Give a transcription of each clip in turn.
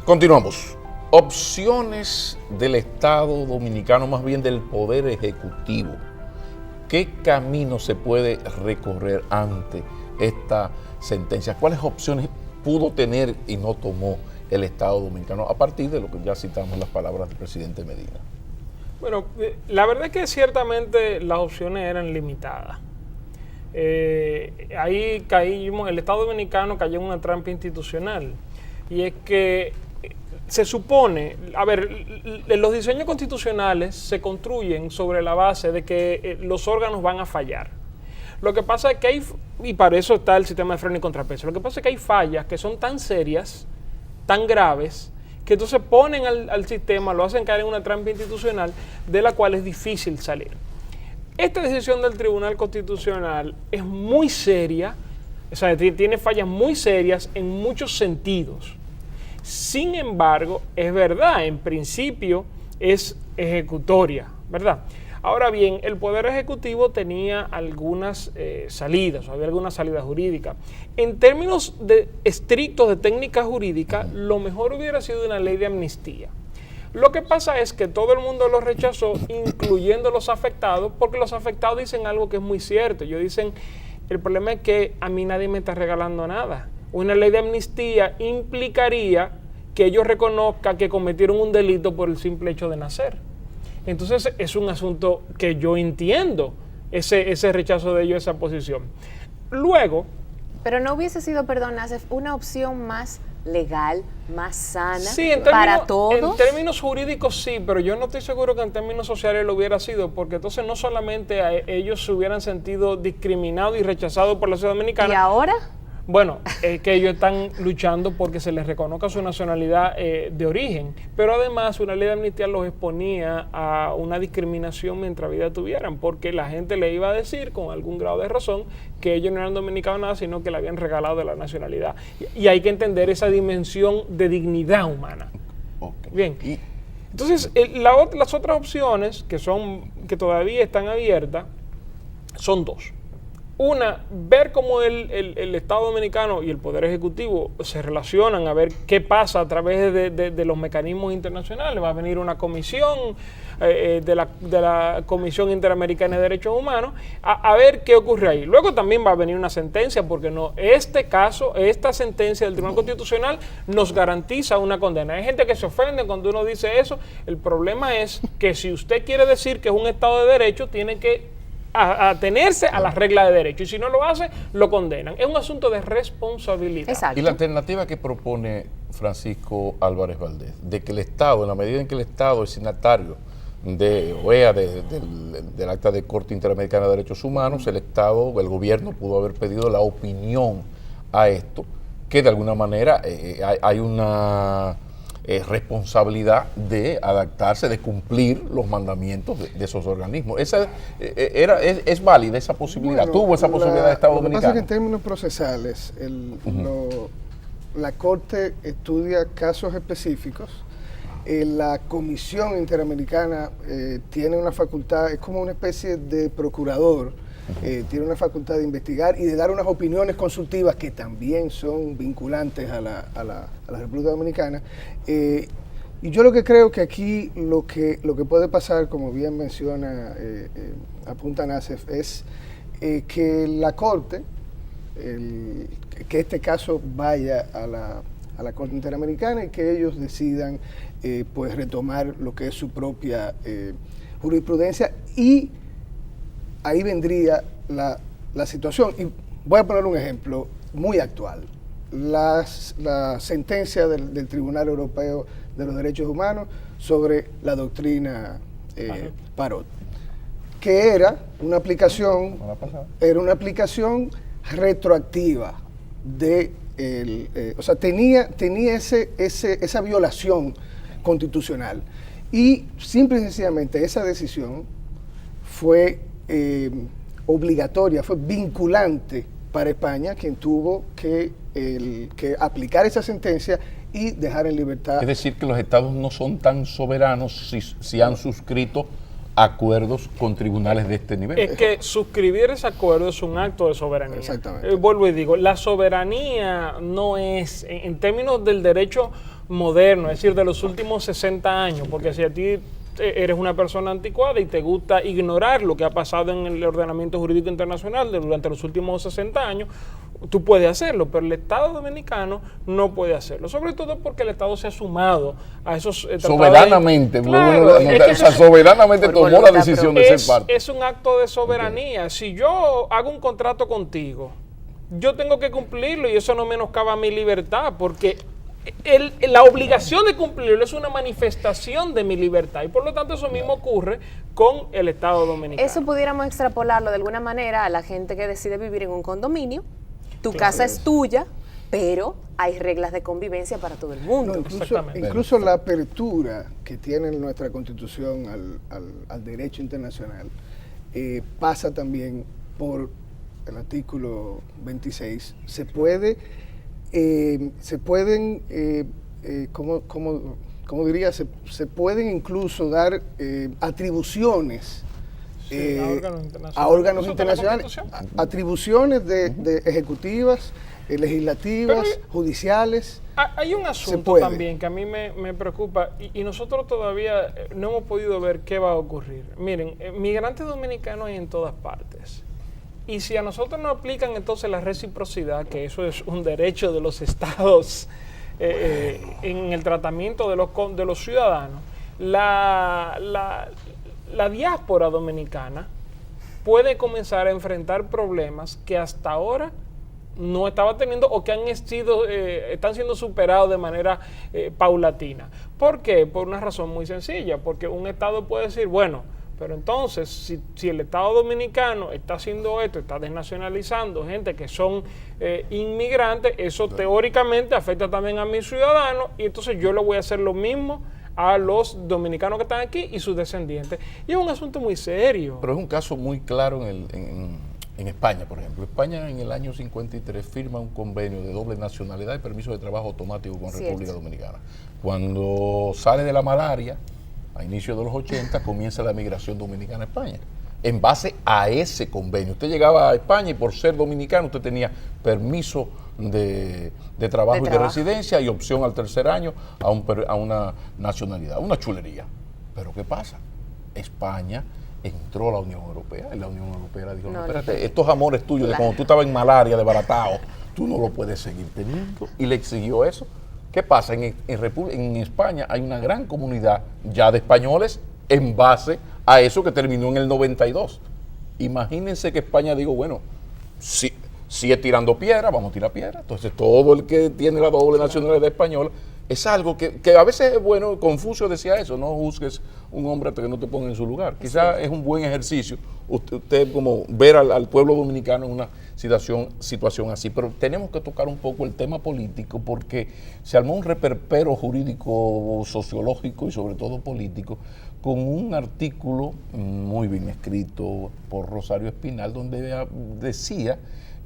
Continuamos. Opciones del Estado Dominicano, más bien del Poder Ejecutivo. ¿Qué camino se puede recorrer ante esta sentencia? ¿Cuáles opciones pudo tener y no tomó el Estado Dominicano a partir de lo que ya citamos las palabras del presidente Medina? Bueno, la verdad es que ciertamente las opciones eran limitadas. Ahí caímos, el Estado Dominicano cayó en una trampa institucional, y es que se supone, a ver, los diseños constitucionales se construyen sobre la base de que los órganos van a fallar. Lo que pasa es que hay, y para eso está el sistema de freno y contrapeso, lo que pasa es que hay fallas que son tan serias, tan graves, que entonces ponen al sistema, lo hacen caer en una trampa institucional de la cual es difícil salir. Esta decisión del Tribunal Constitucional es muy seria, o sea, tiene fallas muy serias en muchos sentidos. Sin embargo, es verdad, en principio es ejecutoria, ¿verdad? Ahora bien, el Poder Ejecutivo tenía algunas salidas, había algunas salidas jurídicas. En términos estrictos de técnica jurídica, lo mejor hubiera sido una ley de amnistía. Lo que pasa es que todo el mundo lo rechazó, incluyendo los afectados, porque los afectados dicen algo que es muy cierto. Ellos dicen, el problema es que a mí nadie me está regalando nada. Una ley de amnistía implicaría que ellos reconozcan que cometieron un delito por el simple hecho de nacer. Entonces es un asunto que yo entiendo, ese rechazo de ellos, esa posición. Luego... Pero no hubiese sido, perdón, Nacef, una opción más legal, más sana, sí, para todos. En términos jurídicos sí, pero yo no estoy seguro que en términos sociales lo hubiera sido, porque entonces no solamente ellos se hubieran sentido discriminados y rechazados por la sociedad dominicana. ¿Y ahora? Bueno, es que ellos están luchando porque se les reconozca su nacionalidad de origen, pero además una ley de amnistía los exponía a una discriminación mientras vida tuvieran, porque la gente le iba a decir con algún grado de razón que ellos no eran dominicanos nada, sino que le habían regalado la nacionalidad. Y hay que entender esa dimensión de dignidad humana. Okay. Bien, entonces las otras opciones que todavía están abiertas son dos. Una, ver cómo el Estado Dominicano y el Poder Ejecutivo se relacionan, a ver qué pasa a través de los mecanismos internacionales. Va a venir una comisión de la Comisión Interamericana de Derechos Humanos a ver qué ocurre ahí. Luego también va a venir una sentencia, porque no, esta sentencia del Tribunal Constitucional nos garantiza una condena. Hay gente que se ofende cuando uno dice eso. El problema es que si usted quiere decir que es un Estado de Derecho, tiene que atenerse a las reglas de derecho, y si no lo hace, lo condenan. Es un asunto de responsabilidad. Exacto. Y la alternativa que propone Francisco Álvarez Valdés, de que el Estado, en la medida en que el Estado es signatario de OEA, del Acta de Corte Interamericana de Derechos Humanos, el gobierno pudo haber pedido la opinión a esto, que de alguna manera hay una responsabilidad de adaptarse, de cumplir los mandamientos de esos organismos. ¿Es válida esa posibilidad? Bueno, ¿Tuvo esa posibilidad de Estado Dominicano? Lo que pasa es que en términos procesales, la Corte estudia casos específicos. La Comisión Interamericana tiene una facultad, es como una especie de procurador, tiene una facultad de investigar y de dar unas opiniones consultivas que también son vinculantes a la República Dominicana. Y yo lo que creo que aquí lo que puede pasar, como bien menciona, apunta Nacef, es que la Corte, que este caso vaya a la Corte Interamericana y que ellos decidan pues retomar lo que es su propia jurisprudencia, y ahí vendría la situación. Y voy a poner un ejemplo muy actual. La sentencia del Tribunal Europeo de los Derechos Humanos sobre la doctrina Parot, que era una aplicación retroactiva o sea, tenía esa violación constitucional, y simple y sencillamente esa decisión fue obligatoria, fue vinculante para España, quien tuvo que aplicar esa sentencia y dejar en libertad. Es decir, que los estados no son tan soberanos si han suscrito acuerdos con tribunales de este nivel. Es que suscribir ese acuerdo es un acto de soberanía. Exactamente. Vuelvo y digo, la soberanía no es, en términos del derecho moderno, es decir, de los últimos 60 años, porque si a ti eres una persona anticuada y te gusta ignorar lo que ha pasado en el ordenamiento jurídico internacional durante los últimos 60 años, tú puedes hacerlo, pero el Estado dominicano no puede hacerlo, sobre todo porque el Estado se ha sumado a esos soberanamente, claro, soberanamente tomó la decisión de ser parte. Es un acto de soberanía. Okay. Si yo hago un contrato contigo, yo tengo que cumplirlo y eso no menoscaba mi libertad, porque la obligación de cumplirlo es una manifestación de mi libertad y por lo tanto eso mismo ocurre con el Estado dominicano. Eso pudiéramos extrapolarlo de alguna manera a la gente que decide vivir en un condominio. Tu casa es tuya, pero hay reglas de convivencia para todo el mundo. No, incluso la apertura que tiene nuestra Constitución al derecho internacional pasa también por el artículo 26. Se pueden, como diría, se pueden incluso dar atribuciones a órganos internacionales, atribuciones de ejecutivas, legislativas, judiciales. Hay un asunto también que a mí me preocupa y nosotros todavía no hemos podido ver qué va a ocurrir. Miren, migrantes dominicanos hay en todas partes. Y si a nosotros nos aplican entonces la reciprocidad, que eso es un derecho de los estados en el tratamiento de los ciudadanos, la diáspora dominicana puede comenzar a enfrentar problemas que hasta ahora no estaba teniendo o que están siendo superados de manera paulatina. ¿Por qué? Por una razón muy sencilla, porque un Estado puede decir, bueno, pero entonces, si el Estado dominicano está haciendo esto, está desnacionalizando gente que son inmigrantes, eso teóricamente afecta también a mis ciudadanos y entonces yo le voy a hacer lo mismo a los dominicanos que están aquí y sus descendientes. Y es un asunto muy serio. Pero es un caso muy claro en España, por ejemplo. España en el año 53 firma un convenio de doble nacionalidad y permiso de trabajo automático con República Dominicana. Cuando sale de la malaria, a inicios de los 80, comienza la migración dominicana a España. En base a ese convenio. Usted llegaba a España y por ser dominicano usted tenía permiso de trabajo y de residencia y opción al tercer año a una nacionalidad. Una chulería. Pero ¿qué pasa? España entró a la Unión Europea y la Unión Europea dijo, no, espérate, estos amores tuyos de cuando tú estabas en malaria, de baratao, tú no lo puedes seguir teniendo. Y le exigió eso. ¿Qué pasa? En España hay una gran comunidad ya de españoles en base a eso que terminó en el 92. Imagínense que España digo, bueno, si es tirando piedra, vamos a tirar piedra. Entonces todo el que tiene la doble nacionalidad española es algo que a veces es bueno. Confucio decía eso, no juzgues un hombre hasta que no te ponga en su lugar. Quizás es un buen ejercicio usted como ver al pueblo dominicano en una situación así, pero tenemos que tocar un poco el tema político porque se armó un reperpero jurídico, sociológico y sobre todo político con un artículo muy bien escrito por Rosario Espinal donde decía,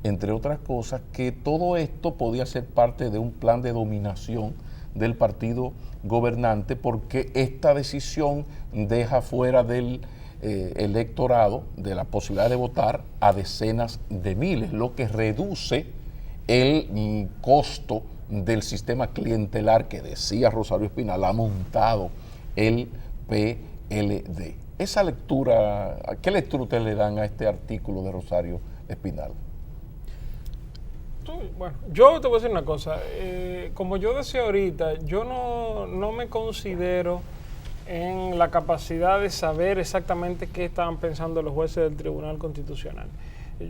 entre otras cosas, que todo esto podía ser parte de un plan de dominación del partido gobernante porque esta decisión deja fuera del electorado de la posibilidad de votar a decenas de miles, lo que reduce el costo del sistema clientelar que decía Rosario Espinal ha montado el PLD. Esa lectura, ¿qué lectura ustedes le dan a este artículo de Rosario Espinal? Bueno, yo te voy a decir una cosa, como yo decía ahorita, yo no me considero en la capacidad de saber exactamente qué estaban pensando los jueces del Tribunal Constitucional.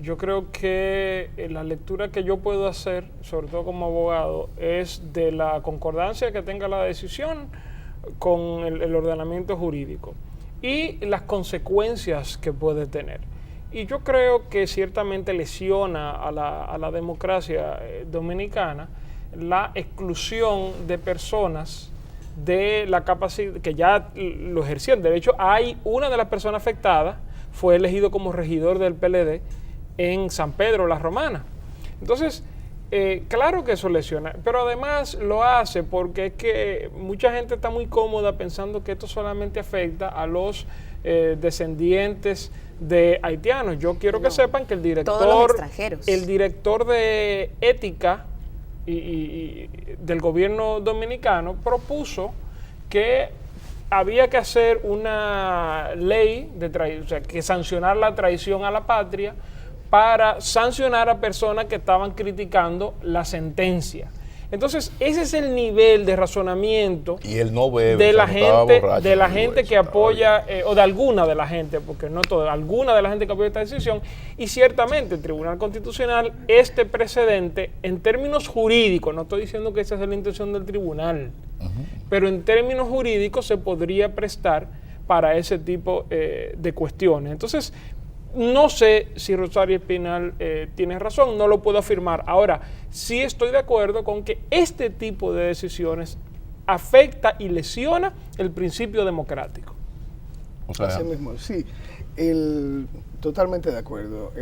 Yo creo que la lectura que yo puedo hacer, sobre todo como abogado, es de la concordancia que tenga la decisión con el ordenamiento jurídico y las consecuencias que puede tener. Y yo creo que ciertamente lesiona a la democracia dominicana la exclusión de personas de la capacidad, que ya lo ejercían. De hecho, hay una de las personas afectadas, fue elegido como regidor del PLD en San Pedro, La Romana. Entonces, claro que eso lesiona, pero además lo hace porque es que mucha gente está muy cómoda pensando que esto solamente afecta a los descendientes de haitianos. Yo quiero que sepan que el director de ética y del gobierno dominicano propuso que había que hacer una ley o sea, que sancionar la traición a la patria para sancionar a personas que estaban criticando la sentencia. Entonces, ese es el nivel de razonamiento y él no bebe, de la gente, borracho, de la gente que apoya, bien. o de alguna de la gente, porque no toda, alguna de la gente que apoya esta decisión. Y ciertamente el Tribunal Constitucional, este precedente, en términos jurídicos, no estoy diciendo que esa es la intención del tribunal, pero en términos jurídicos se podría prestar para ese tipo de cuestiones. Entonces, no sé si Rosario Espinal tiene razón, no lo puedo afirmar. Ahora, sí estoy de acuerdo con que este tipo de decisiones afecta y lesiona el principio democrático. O sea, Así mismo, sí, totalmente de acuerdo.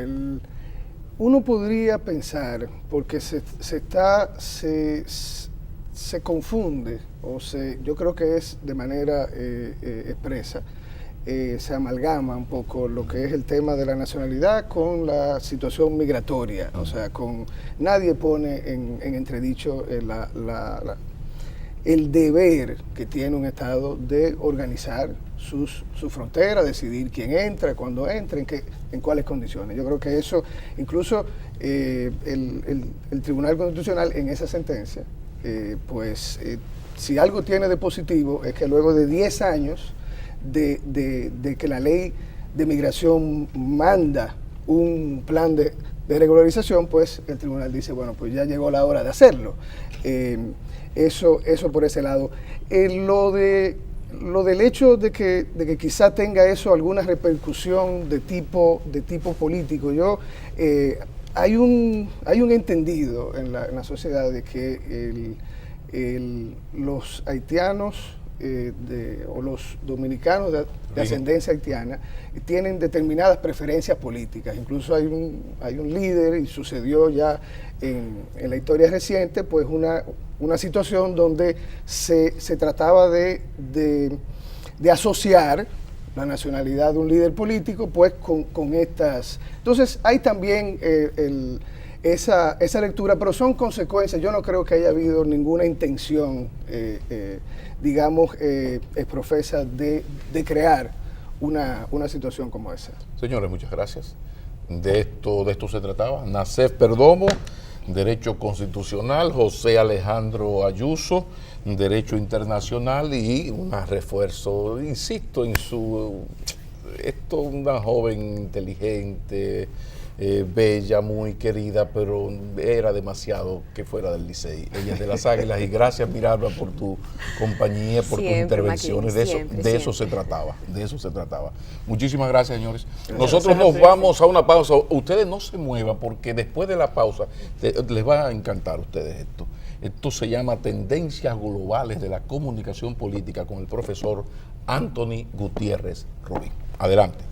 Uno podría pensar, porque se confunde, yo creo que es de manera expresa, se amalgama un poco lo que es el tema de la nacionalidad con la situación migratoria. O sea, nadie pone en entredicho el deber que tiene un Estado de organizar su frontera, decidir quién entra, cuándo entra, en cuáles condiciones. Yo creo que eso, incluso el Tribunal Constitucional en esa sentencia, si algo tiene de positivo es que luego de 10 años de que la ley de migración manda un plan de regularización, pues el tribunal dice, bueno, pues ya llegó la hora de hacerlo. Eso por ese lado. Lo del hecho de que quizá tenga eso alguna repercusión de tipo político, hay un entendido en la sociedad de que los haitianos o los dominicanos de ascendencia haitiana tienen determinadas preferencias políticas. Incluso hay un líder, y sucedió ya en la historia reciente, pues una situación donde se trataba de asociar la nacionalidad de un líder político pues con estas. Entonces hay también esa lectura, pero son consecuencias. Yo no creo que haya habido ninguna intención digamos, profesa de crear una situación como esa. Señores, muchas gracias. De esto se trataba. Nacef Perdomo, Derecho Constitucional, José Alejandro Ayuso, Derecho Internacional, y un refuerzo, insisto, una joven inteligente, bella, muy querida, pero era demasiado que fuera del Licey. Ella es de las Águilas, y gracias, Miralba, por tu compañía, por tus intervenciones. De eso se trataba. Muchísimas gracias, señores. Nosotros nos vamos a una pausa. Ustedes no se muevan, porque después de la pausa les va a encantar a ustedes esto. Esto se llama Tendencias Globales de la Comunicación Política con el profesor Anthony Gutiérrez Rubín. Adelante.